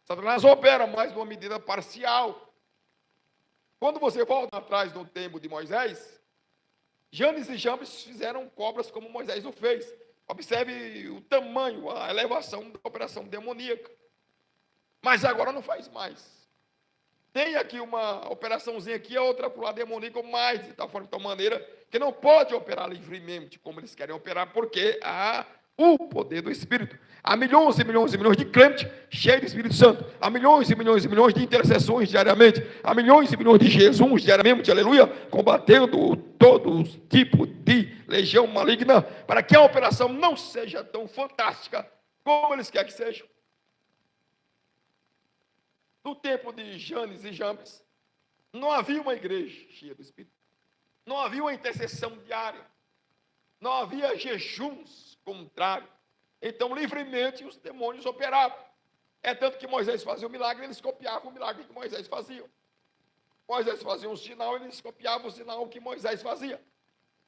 Satanás opera, mas numa medida parcial. Quando você volta atrás no tempo de Moisés, Janes e Jambres fizeram cobras como Moisés o fez. Observe o tamanho, a elevação da operação demoníaca. Mas agora não faz mais. Tem aqui uma operaçãozinha aqui, a outra para o lado demoníaco, mais de tal maneira que não pode operar livremente como eles querem operar, porque há o poder do Espírito. Há milhões e milhões e milhões de crentes cheios do Espírito Santo. Há milhões e milhões e milhões de intercessões diariamente. Há milhões e milhões de Jesus diariamente, aleluia, combatendo todo tipo de legião maligna, para que a operação não seja tão fantástica como eles querem que seja. No tempo de Janes e Jambres, não havia uma igreja cheia do Espírito. Não havia uma intercessão diária. Não havia jejuns contrários. Então, livremente, os demônios operavam. É tanto que Moisés fazia o milagre, eles copiavam o milagre que Moisés fazia. Moisés fazia um sinal, eles copiavam o sinal que Moisés fazia.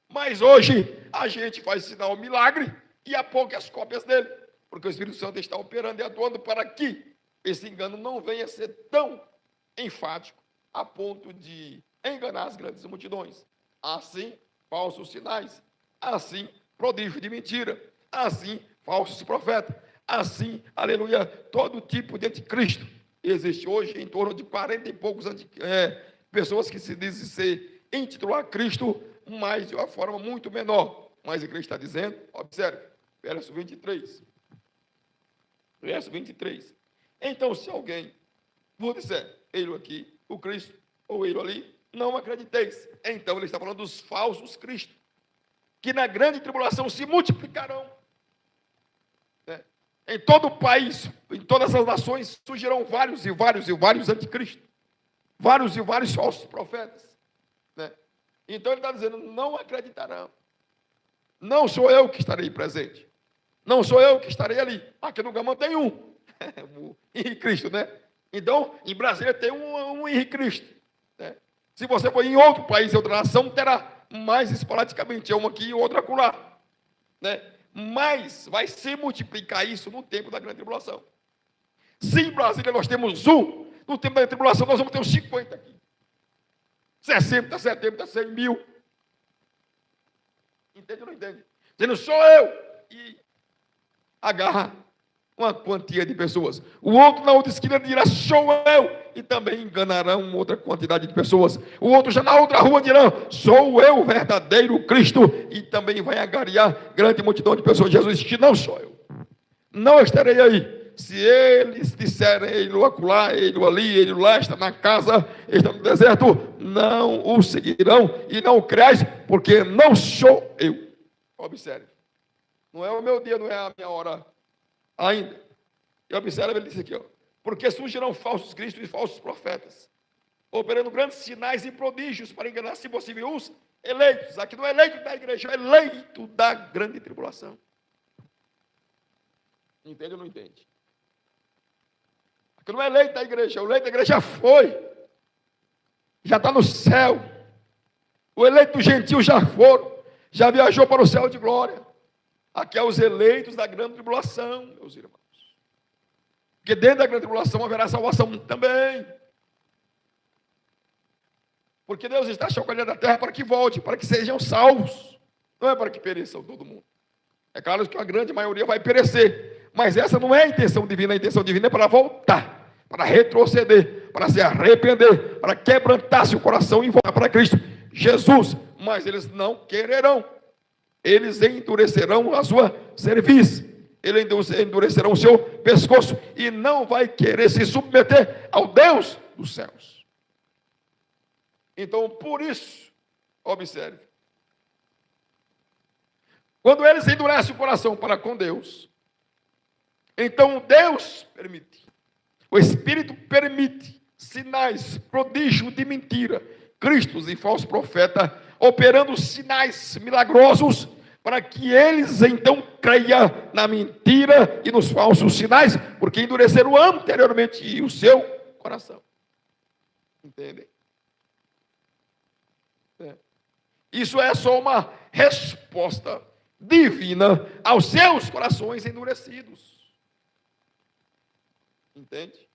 Mas hoje a gente faz sinal milagre e há poucas cópias dele, porque o Espírito Santo está operando e atuando para que esse engano não venha a ser tão enfático a ponto de enganar as grandes multidões. Assim, falsos sinais, assim, prodígio de mentira, assim, falsos profetas, assim, aleluia, todo tipo de anticristo. Existe hoje em torno de 40 e poucos pessoas que se dizem ser intitular Cristo, mas de uma forma muito menor. Mas a Cristo está dizendo, observe, verso 23. Verso 23. Então, se alguém vos disser, ele aqui, o Cristo, ou ele ali, não acrediteis. Então, ele está falando dos falsos cristos, que na grande tribulação se multiplicarão. Né? Em todo o país, em todas as nações, surgirão vários e vários e vários anticristos. Vários e vários falsos profetas. Né? Então, ele está dizendo, não acreditarão. Não sou eu que estarei presente. Não sou eu que estarei ali. Aqui no Gama tem um. O Henrique Cristo, né? Então, em Brasília tem um Henrique Cristo. Né? Se você for em outro país, em outra nação, terá mais esporadicamente, um aqui e outro acolá. Né? Mas vai se multiplicar isso no tempo da grande tribulação. Se em Brasília nós temos um, no tempo da tribulação nós vamos ter uns 50 aqui. 60, 70, 100 mil. Entende ou não entende? Dizendo, sou eu. E agarra uma quantia de pessoas. O outro na outra esquina dirá, sou eu. E também enganarão outra quantidade de pessoas. O outro já na outra rua dirá, sou eu, o verdadeiro Cristo. E também vai angariar grande multidão de pessoas. Jesus disse, não sou eu. Não estarei aí. Se eles disserem, ele acolá, ele ali, ele lá, está na casa, está no deserto, não o seguirão e não o creais, porque não sou eu. Observe. Não é o meu dia, não é a minha hora ainda. E observe, ele disse aqui, ó, porque surgirão falsos cristos e falsos profetas, operando grandes sinais e prodígios para enganar, se possível, os eleitos. Aqui não é eleito da igreja, é eleito da grande tribulação. Entende ou não entende? Aqui não é eleito da igreja, o eleito da igreja já foi, já está no céu. O eleito do gentil já foram, já viajou para o céu de glória. Aqui é os eleitos da grande tribulação, meus irmãos. Porque dentro da grande tribulação haverá salvação também. Porque Deus está chacoalhando a terra para que volte, para que sejam salvos. Não é para que pereçam todo mundo. É claro que a grande maioria vai perecer. Mas essa não é a intenção divina é para voltar, para retroceder, para se arrepender, para quebrantar-se o coração e voltar para Cristo Jesus. Mas eles não quererão. Eles endurecerão a sua cerviz, eles endurecerão o seu pescoço e não vai querer se submeter ao Deus dos céus. Então, por isso, observe, quando eles endurecem o coração para com Deus, então Deus permite, o Espírito permite sinais, prodígio de mentira, cristos e falsos profetas, operando sinais milagrosos, para que eles então creiam na mentira e nos falsos sinais, porque endureceram anteriormente o seu coração. Entendem? Isso é só uma resposta divina aos seus corações endurecidos. Entende?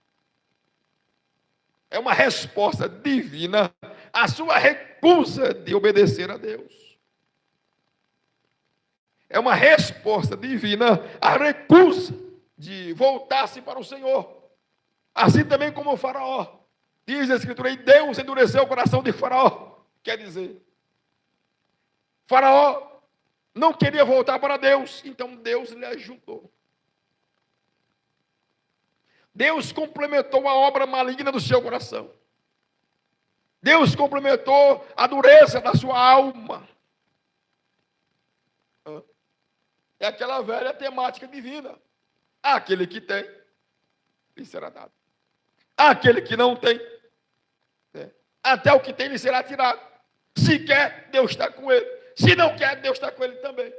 É uma resposta divina à sua recusa de obedecer a Deus. É uma resposta divina à recusa de voltar-se para o Senhor. Assim também como o faraó. Diz a Escritura, e Deus endureceu o coração de faraó. Quer dizer, faraó não queria voltar para Deus, então Deus lhe ajudou. Deus complementou a obra maligna do seu coração. Deus complementou a dureza da sua alma. É aquela velha temática divina. Aquele que tem, lhe será dado. Aquele que não tem, até o que tem lhe será tirado. Se quer, Deus está com ele. Se não quer, Deus está com ele também.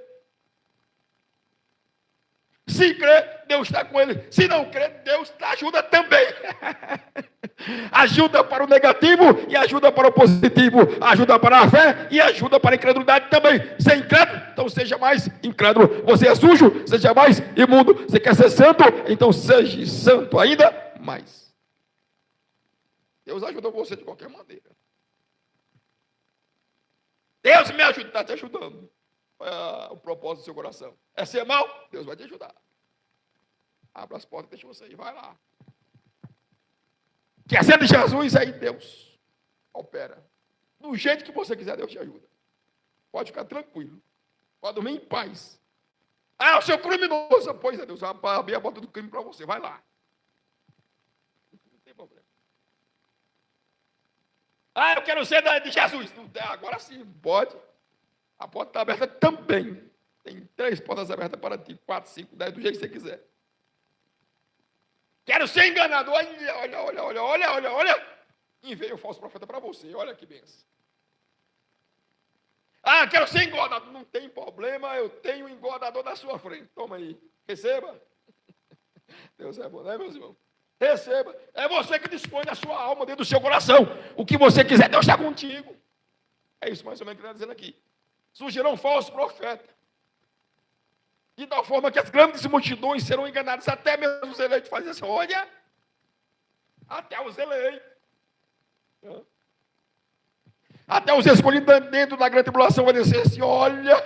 Se crê, Deus está com ele. Se não crê, Deus ajuda também. Ajuda para o negativo e ajuda para o positivo. Ajuda para a fé e ajuda para a incredulidade também. Você é incrédulo? Então seja mais incrédulo. Você é sujo? Seja mais imundo. Você quer ser santo? Então seja santo ainda mais. Deus ajuda você de qualquer maneira. Deus me ajuda, está te ajudando. Qual é o propósito do seu coração? É ser mal? Deus vai te ajudar. Abra as portas e deixa você ir, vai lá. Quer ser de Jesus, aí Deus opera. Do jeito que você quiser, Deus te ajuda. Pode ficar tranquilo. Pode dormir em paz. Ah, o seu criminoso. Pois é, Deus vai abrir a porta do crime para você. Vai lá. Não tem problema. Ah, eu quero ser de Jesus. Agora sim, pode. A porta está aberta também. Tem 3 portas abertas para ti. 4, 5, 10, do jeito que você quiser. Quero ser enganado. Olha. E veio o falso profeta para você. Olha que benção. Ah, quero ser engordado. Não tem problema, eu tenho um engordador na sua frente. Toma aí. Receba. Deus é bom, né, meus irmãos? Receba. É você que dispõe da sua alma, dentro do seu coração. O que você quiser, Deus está contigo. É isso mais ou menos que ele está dizendo aqui. Surgirão falsos profetas. De tal forma que as grandes multidões serão enganadas, até mesmo os eleitos fazem assim, olha, até os eleitos. Até os escolhidos dentro da grande tribulação vai dizer assim, olha,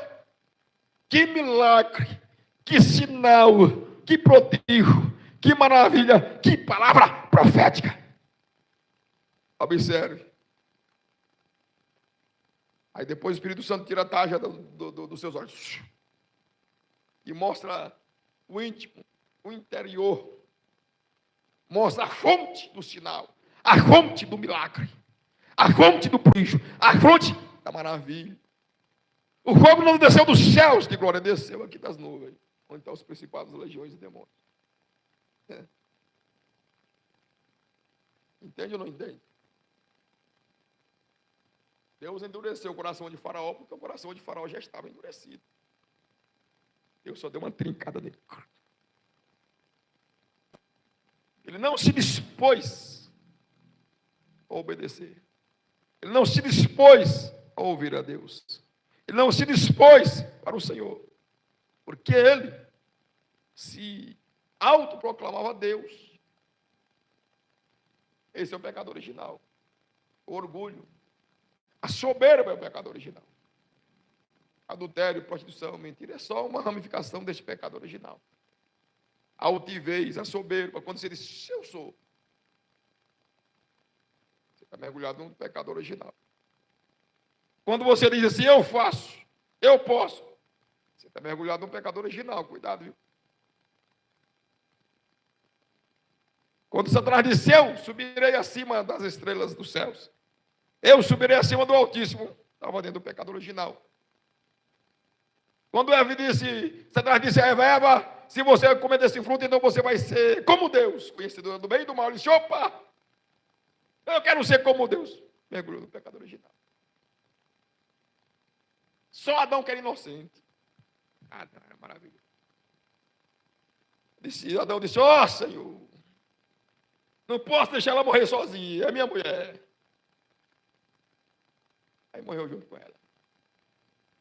que milagre, que sinal, que prodígio, que maravilha, que palavra profética. Observe. Aí depois o Espírito Santo tira a tarja dos seus olhos. E mostra o íntimo, o interior. Mostra a fonte do sinal, a fonte do milagre, a fonte do prodígio, a fonte da maravilha. O fogo não desceu dos céus de glória, desceu aqui das nuvens, onde estão os principados, legiões e demônios. É. Entende ou não entende? Deus endureceu o coração de Faraó, porque o coração de Faraó já estava endurecido. Deus só deu uma trincada nele. Ele não se dispôs a obedecer. Ele não se dispôs a ouvir a Deus. Ele não se dispôs para o Senhor. Porque ele se autoproclamava Deus. Esse é o pecado original. O orgulho. A soberba é o pecado original. Adultério, prostituição, mentira, é só uma ramificação deste pecado original. A altivez, a soberba, quando você diz, eu sou, você está mergulhado no pecado original. Quando você diz assim, eu faço, eu posso, você está mergulhado no pecado original, cuidado, viu? Quando Satanás disse, eu subirei acima das estrelas dos céus, eu subirei acima do Altíssimo, estava dentro do pecado original. Quando Eva disse, Satanás disse a Eva, se você comer desse fruto, então você vai ser como Deus, conhecedor do bem e do mal. Ele disse, opa, eu quero ser como Deus. Mergulhou no pecado original. Só Adão que era inocente. Adão era maravilhoso. Adão disse, ó Senhor, não posso deixar ela morrer sozinha, é minha mulher. Aí morreu junto com ela.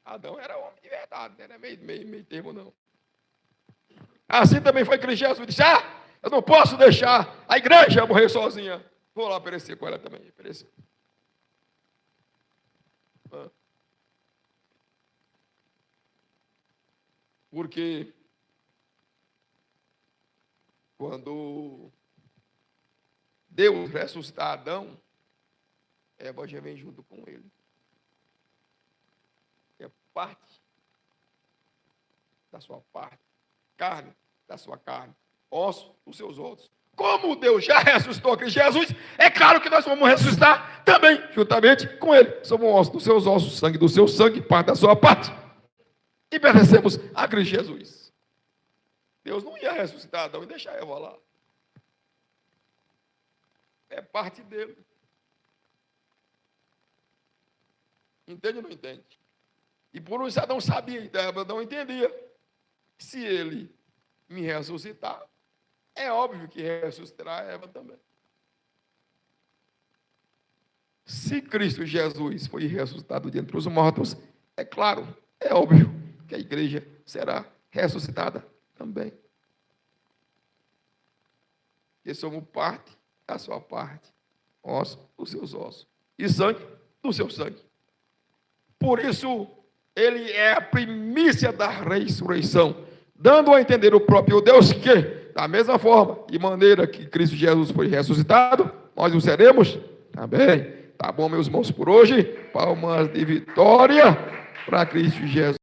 Adão era homem de verdade, não era meio termo, não. Assim também foi Cristo Jesus. Disse, eu não posso deixar a igreja morrer sozinha. Vou lá perecer com ela também. Perecer. Porque quando Deus ressuscitar Adão, Eva já vem junto com ele. É parte da sua parte, carne da sua carne, osso dos seus ossos. Como Deus já ressuscitou Cristo Jesus, é claro que nós vamos ressuscitar também, juntamente com Ele. Somos ossos dos seus ossos, sangue do seu sangue, parte da sua parte. E pertencemos a Cristo Jesus. Deus não ia ressuscitar Adão e deixar Eva lá. É parte dele. Entende ou não entende? E por isso Adão sabia, Adão entendia. Se ele me ressuscitar, é óbvio que ressuscitará Eva também. Se Cristo Jesus foi ressuscitado de entre os mortos, é claro, é óbvio que a igreja será ressuscitada também. Que somos parte da sua parte, osso dos seus ossos, e sangue do seu sangue. Por isso, ele é a primícia da ressurreição, dando a entender o próprio Deus que, da mesma forma e maneira que Cristo Jesus foi ressuscitado, nós o seremos também. Tá bom, meus irmãos, por hoje? Palmas de vitória para Cristo Jesus.